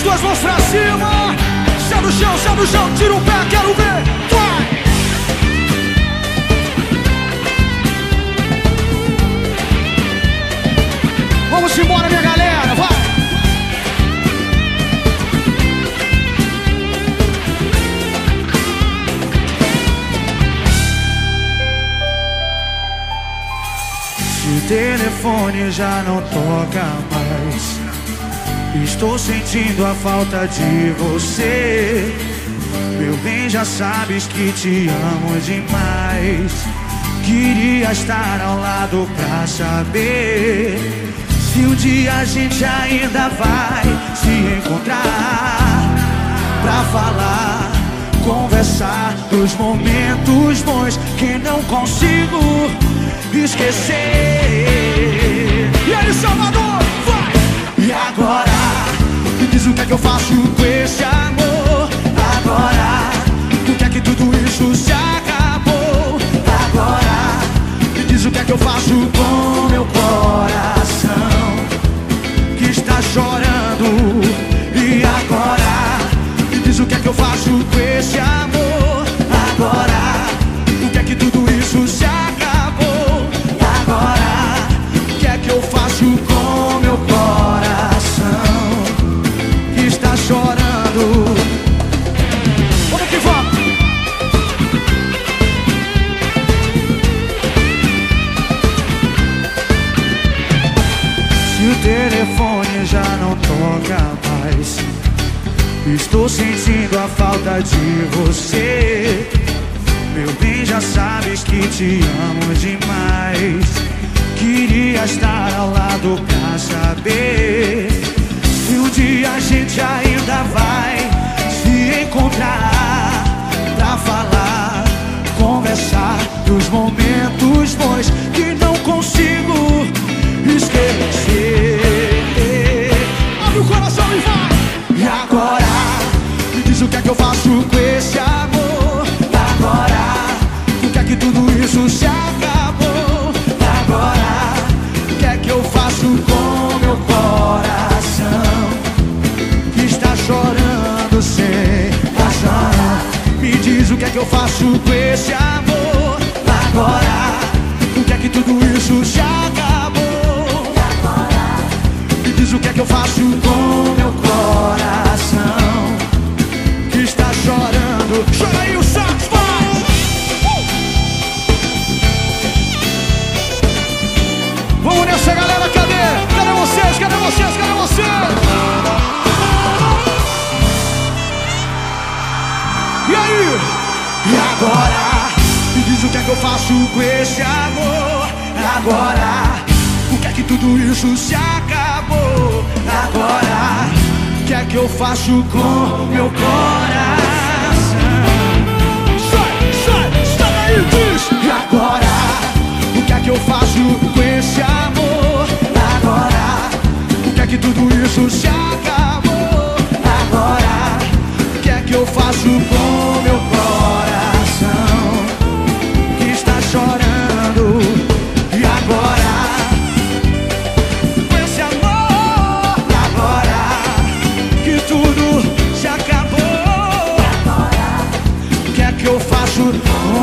as duas mãos pra cima. Chá no chão, tira o pé, quero ver. Vai! Vamos embora, minha galera, vai! Se o telefone já não toca mais, estou sentindo a falta de você. Meu bem, já sabes que te amo demais. Queria estar ao lado pra saber se um dia a gente ainda vai se encontrar, pra falar, conversar dos momentos bons que não consigo esquecer. E aí, Salvador, vai! E agora, me diz o que é que eu faço com esse amor. Agora, tu quer que tudo isso se acabou. Agora, me diz o que é que eu faço com meu coração que está chorando. E agora, me diz o que é que eu faço com esse amor. Agora, tu quer que tudo isso se acabou. Agora, o que é que eu faço com meu coração que está chorando? Vamos que vamos! Se o telefone já não toca mais, estou sentindo a falta de você. Meu bem, já sabes que te amo demais. Queria estar ao lado pra saber se um dia a gente ainda vai se encontrar, pra falar, conversar dos momentos bons que não consigo esquecer. Abre o coração e vai! E agora, me diz o que é que eu faço com esse amor. Agora, tu quer que tudo isso se acabou. Agora, o que é que eu faço com meu coração que está chorando sem razão? Me diz o que é que eu faço com esse amor. Agora, o que é que tudo isso se acabou. Me diz o que é que eu faço com meu coração que está chorando. Chora aí o sax, vai! Vamos nessa, galera, cadê? Cadê vocês? Cadê vocês? Cadê vocês? E aí? E agora? Me diz o que é que eu faço com esse amor. Agora, o que é que tudo isso se acabou. Agora, o que é que eu faço com meu coração? Sai daí, diz! E agora, o que é que eu faço com esse amor? Agora, o que é que tudo isso se acabou? Agora, o que é que eu faço com meu coração que está chorando? E agora, com esse amor, agora que tudo se acabou, o que é que eu faço com